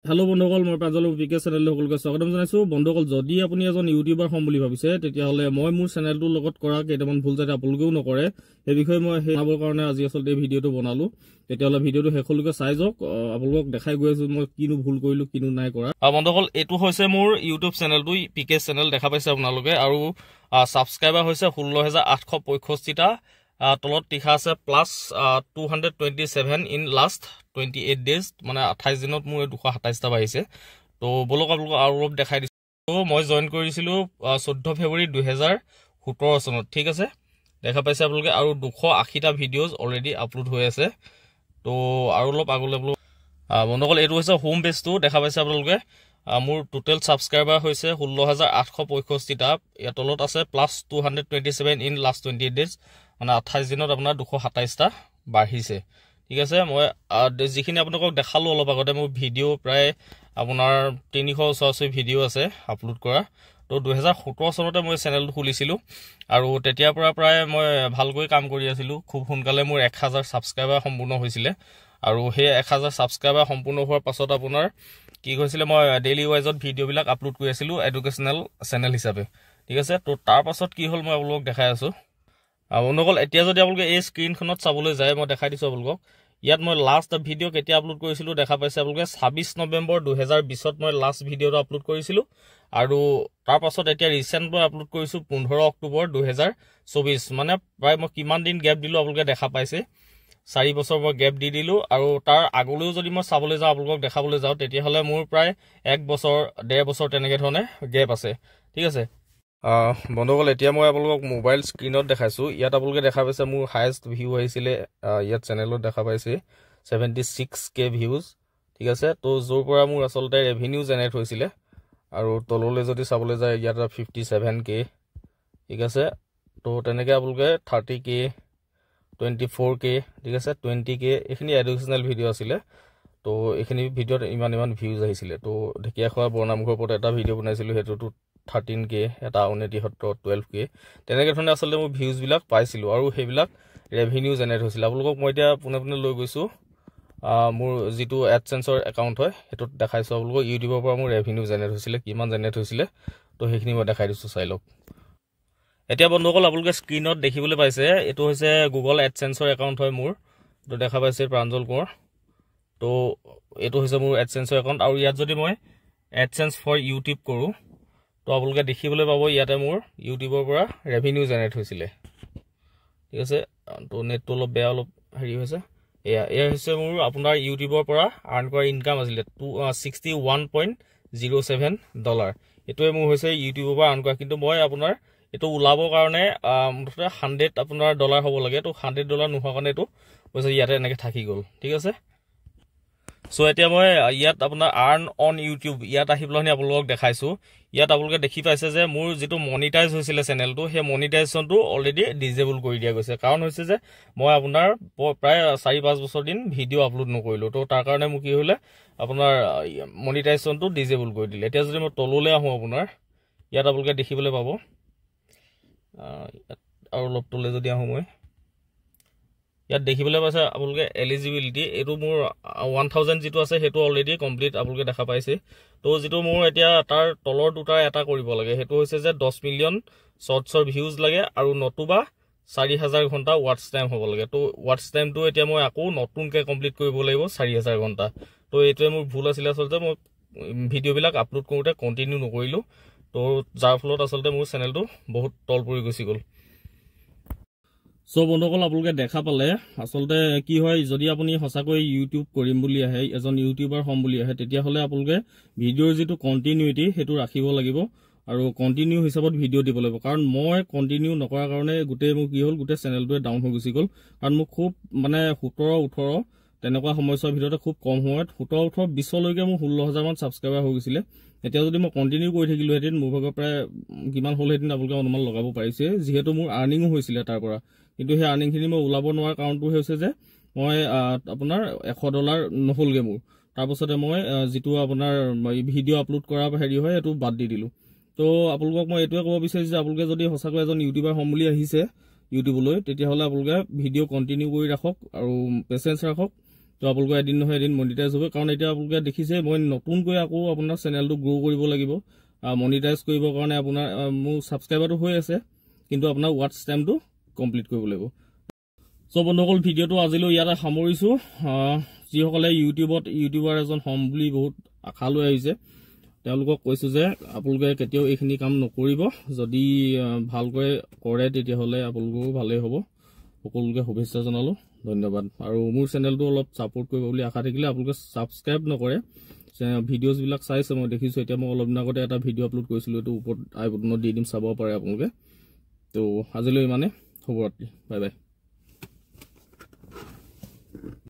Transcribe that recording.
Hello' বন্ধুসকল, মই প্ৰাঞ্জল পিকে চেনেললৈ সকলোকে স্বাগতম জনাইছোঁ। বন্ধুসকল, যদি আপুনি এজন ইউটিউবাৰ হ'ম বুলি ভাবিছে, তেতিয়াহ'লে মই মোৰ চেনেলটোৰ লগত কৰা কেইটামান ভুল যাতে আপোনালোকেও নকৰে, সেই বিষয়ে মই জনাবৰ কাৰণে আজি আচলতে এই ভিডিঅ'টো বনালোঁ। তেতিয়াহ'লে ভিডিঅ'টো শেষলৈকে চাই যাওক। আপোনালোকক দেখাই গৈ আছোঁ মই কিনো ভুল কৰিলোঁ, কিনো নাই কৰা। বন্ধুসকল, এইটো হৈছে মোৰ ইউটিউব চেনেলটো, পিকে চেনেল দেখা পাইছে আপোনালোকে, আৰু ছাবস্ক্ৰাইবাৰ হৈছে 16,865টা। তলত লিখা আছে প্লাছ 227 ইন লাষ্ট 28 ডেজ, মানে 28 দিনত মোৰ 227টা বাঢ়িছে। তো বলক আপোনালোকক আৰু অলপ দেখাই দিছোঁ। তো মই জইন কৰিছিলোঁ 14 ফেব্ৰুৱাৰী 2017 চনত, ঠিক আছে, দেখা পাইছে আপোনালোকে, আৰু 280টা ভিডিঅ'জ অলৰেডি আপলোড হৈ আছে। তো আৰু অলপ আগলৈ বন্ধুসকল, এইটো হৈছে হোম পেজটো, দেখা পাইছে আপোনালোকে। মোৰ টোটেল ছাবস্ক্ৰাইবাৰ হৈছে 16,865টা। ইয়াৰ তলত আছে প্লাছ 227 ইন লাষ্ট 28 ডেজ, মানে 28 দিনত আপোনাৰ 227টা বাঢ়িছে, ঠিক আছে। মই যিখিনি আপোনালোকক দেখালোঁ অলপ আগতে, মোৰ ভিডিঅ' প্ৰায় আপোনাৰ 300 ভিডিঅ' আছে আপলোড কৰা। তো 2017 চনতে মই চেনেলটো খুলিছিলোঁ, আৰু তেতিয়াৰ পৰা প্ৰায় মই ভালকৈ কাম কৰি আছিলোঁ। খুব সোনকালে মোৰ 1000 ছাবস্ক্ৰাইবাৰ সম্পূৰ্ণ হৈছিলে, আৰু সেই 1000 ছাবস্ক্ৰাইবাৰ সম্পূৰ্ণ হোৱাৰ পাছত আপোনাৰ কি কৈছিলে, মই ডেইলি ৱাইজত ভিডিঅ'বিলাক আপলোড কৰি আছিলোঁ এডুকেশ্যনেল চেনেল হিচাপে, ঠিক আছে। তো তাৰ পাছত কি হ'ল মই আপোনালোকক দেখাই আছোঁ। বন্ধুসকল, এতিয়া যদি আপোনালোকে এই স্ক্ৰীণখনত চাবলৈ যায়, মই দেখাই দিছোঁ আপোনালোকক। ইয়াত মই লাষ্ট ভিডিঅ' কেতিয়া আপলোড কৰিছিলোঁ দেখা পাইছে আপোনালোকে, 26 নৱেম্বৰ 2020 মই লাষ্ট ভিডিঅ'টো আপলোড কৰিছিলোঁ, আৰু তাৰ পাছত এতিয়া ৰিচেণ্ট মই আপলোড কৰিছোঁ 15 অক্টোবৰ 2024, মানে প্ৰায় মই কিমান দিন গেপ দিলোঁ আপোনালোকে দেখা পাইছে। 4 বছৰ মই গেপ দি দিলোঁ, আৰু তাৰ আগলৈও যদি মই চাবলৈ যাওঁ, আপোনালোকক দেখাবলৈ যাওঁ, তেতিয়াহ'লে মোৰ প্ৰায় 1 বছৰ 1.5 বছৰ তেনেকৈ ধৰণে গেপ আছে, ঠিক আছে। বন্ধুসকল, এতিয়া মই আপোনালোকক মোবাইল স্ক্ৰীণত দেখাইছোঁ। ইয়াত আপোনালোকে দেখা পাইছে মোৰ হায়েষ্ট ভিউ আহিছিলে, ইয়াত চেনেলত দেখা পাইছে 76K ভিউজ, ঠিক আছে। তো য'ৰ পৰা মোৰ আচলতে ৰেভিনিউ জেনেৰেট হৈছিলে, আৰু তললৈ যদি চাবলৈ যায় ইয়াত 57K, ঠিক আছে। তো তেনেকৈ আপোনালোকে 30K, 24K, ঠিক আছে, 20K, এইখিনি এডুকেশ্যনেল ভিডিঅ' আছিলে। তো এইখিনি ভিডিঅ'ত ইমান ভিউজ আহিছিলে। তো ঢেকীয়াখোৱা বৰনামঘৰৰ ওপৰত এটা ভিডিঅ' বনাইছিলোঁ, সেইটোতো 13K, এটা আউনীআটী সত্ৰত 12K, তেনেকৈ ধৰণে আচলতে মই ভিউজবিলাক পাইছিলোঁ, আৰু সেইবিলাক ৰেভিনিউ জেনেৰেট হৈছিলে। আপোনালোকক মই এতিয়া পোনে পোনে লৈ গৈছোঁ মোৰ যিটো এডচেন্সৰ একাউণ্ট হয়, সেইটোত দেখাইছোঁ আপোনালোকক ইউটিউবৰ পৰা মোৰ ৰেভিনিউ জেনেৰেট হৈছিলে, কিমান জেনেৰেট হৈছিলে। তো সেইখিনি মই দেখাই দিছোঁ, চাই লওক। এতিয়া বন্ধুসকল, আপোনালোকে স্ক্ৰীণত দেখিবলৈ পাইছে, এইটো হৈছে গুগল এডচেন্সৰ একাউণ্ট হয় মোৰ, তো দেখা পাইছে প্ৰাঞ্জল কোঁৱৰ। তো এইটো হৈছে মোৰ এডচেন্সৰ একাউণ্ট, আৰু ইয়াত যদি মই এডচেন্স ফৰ ইউটিউব কৰোঁ, তো আপোনালোকে দেখিবলৈ পাব ইয়াতে মোৰ ইউটিউবৰ পৰা ৰেভিনিউ জেনেৰেট হৈছিলে, ঠিক আছে। তো নেটটো অলপ বেয়া, অলপ হেৰি হৈছে। এয়া হৈছে মোৰ আপোনাৰ ইউটিউবৰ পৰা আৰ্ণ কৰা ইনকাম আছিলে $61.07। এইটোৱে মোৰ হৈছে ইউটিউবৰ পৰা আৰ্ণ কৰা, কিন্তু মই আপোনাৰ এইটো ওলাবৰ কাৰণে মুঠতে $100 আপোনাৰ ডলাৰ হ'ব লাগে। তো $100 নোহোৱাৰ কাৰণে এইটো হৈছে ইয়াতে এনেকৈ থাকি গ'ল, ঠিক আছে। চ' এতিয়া মই ইয়াত আপোনাৰ আৰ্ণ অন ইউটিউব ইয়াত আহি পেলাই আপোনালোকক দেখাইছোঁ। ইয়াত আপোনালোকে দেখি পাইছে যে মোৰ যিটো মনিটাইজ হৈছিলে চেনেলটো, সেই মনিটাইজেশ্যনটো অলৰেডি ডিজেবল কৰি দিয়া গৈছে। কাৰণ হৈছে যে মই আপোনাৰ প্ৰায় 4-5 বছৰ দিন ভিডিঅ' আপলোড নকৰিলোঁ, তো তাৰ কাৰণে মোৰ কি হ'লে আপোনাৰ মনিটাইজেশ্যনটো ডিজেবল কৰি দিলে। এতিয়া যদি মই তললৈ আহোঁ, আপোনাৰ ইয়াত আপোনালোকে দেখিবলৈ পাব, আৰু অলপ তললৈ যদি আহোঁ, মই ইয়াত দেখিবলৈ পাইছে আপোনালোকে এলিজিবিলিটি, এইটো মোৰ 1000 যিটো আছে সেইটো অলৰেডি কমপ্লিট আপোনালোকে দেখা পাইছে। তো যিটো মোৰ এতিয়া তাৰ তলৰ দুটা এটা কৰিব লাগে, সেইটো হৈছে যে 10 মিলিয়ন শ্বৰ্টছৰ ভিউজ লাগে, আৰু নতুবা 4000 ঘণ্টা ৱাটছ টাইম হ'ব লাগে। তো ৱাটছ টাইমটো এতিয়া মই আকৌ নতুনকৈ কমপ্লিট কৰিব লাগিব 4000 ঘণ্টা। তো এইটোৱে মোৰ ভুল আছিলে, আচলতে মই ভিডিঅ'বিলাক আপলোড কৰোঁতে কণ্টিনিউ নকৰিলোঁ, তো যাৰ ফলত আচলতে মোৰ চেনেলটো বহুত তল পৰি গুচি গ'ল। চ' বন্ধুসকল, আপোনালোকে দেখা পালে আচলতে কি হয়, যদি আপুনি সঁচাকৈ ইউটিউব কৰিম বুলি আহে, এজন ইউটিউবাৰ হ'ম বুলি আহে, তেতিয়াহ'লে আপোনালোকে ভিডিঅ'ৰ যিটো কণ্টিনিউটি সেইটো ৰাখিব লাগিব, আৰু কণ্টিনিউ হিচাপত ভিডিঅ' দিব লাগিব। কাৰণ মই কণ্টিনিউ নকৰাৰ কাৰণে গোটেই মোৰ কি হ'ল, গোটেই চেনেলটোৱে ডাউন হৈ গুচি গ'ল। কাৰণ মোক খুব মানে 17-18 তেনেকুৱা সময়ছোৱাৰ ভিতৰতে খুব কম সময়ত 17-18-20লৈকে মোৰ 16,000 মান ছাবস্ক্ৰাইবাৰ হৈ গৈছিলে। এতিয়া যদি মই কণ্টিনিউ কৰি থাকিলোহেঁতেন, মোৰ ভাগৰ প্ৰায় কিমান হ'লহেঁতেন আপোনালোকে অনুমান লগাব পাৰিছে, যিহেতু মোৰ আৰ্নিঙো হৈছিলে তাৰ পৰা। কিন্তু সেই আৰ্নিংখিনি মই ওলাব নোৱাৰা কাৰণটো হৈছে যে মই আপোনাৰ $100 নহ'লগৈ মোৰ। তাৰপাছতে মই যিটো আপোনাৰ ভিডিঅ' আপলোড কৰা হেৰি হয়, সেইটো বাদ দি দিলোঁ। তো আপোনালোকক মই এইটোৱে ক'ব বিচাৰিছোঁ যে আপোনালোকে যদি সঁচাকৈ এজন ইউটিউবাৰ হ'ম বুলি আহিছে ইউটিউবলৈ, তেতিয়াহ'লে আপোনালোকে ভিডিঅ' কণ্টিনিউ কৰি ৰাখক, আৰু পেচেঞ্চ ৰাখক, তো আপোনালোকে এদিন নহয় এদিন মনিটাইজ হ'ব কাৰণ এতিয়া আপোনালোকে দেখিছে মই নতুনকৈ আকৌ আপোনাৰ চেনেলটো গ্ৰ' কৰিব লাগিব মনিটাইজ কৰিবৰ কাৰণে আপোনাৰ মোৰ ছাবস্ক্ৰাইবাৰটো হৈ আছে কিন্তু আপোনাৰ ৱাটচ টাইমটো কমপ্লিট কৰিব লাগিব সো বন্ধুসকল ভিডিঅ'টো আজিলৈ ইয়াতে সামৰিছোঁ যিসকলে ইউটিউবাৰ এজন হ'ম বুলি বহুত আশা লৈ আহিছে তেওঁলোকক কৈছোঁ যে আপোনালোকে কেতিয়াও এইখিনি কাম নকৰিব যদি ভালকৈ কৰে তেতিয়াহ'লে আপোনালোকৰো ভালেই হ'ব সকলোকে শুভেচ্ছা জনালোঁ ধন্যবাদ আৰু মোৰ চেনেলটো অলপ ছাপোৰ্ট কৰিব বুলি আশা থাকিলে আপোনালোকে ছাবস্ক্ৰাইব নকৰে ভিডিঅ'ছবিলাক চাইছে মই দেখিছোঁ এতিয়া মই অলপ দিন আগতে এটা ভিডিঅ' আপলোড কৰিছিলোঁ এইটো ওপৰত আই বুটনত দি দিম চাব পাৰে আপোনালোকে তো আজিলৈ ইমানে শুভৰাত্ৰি বাই বাই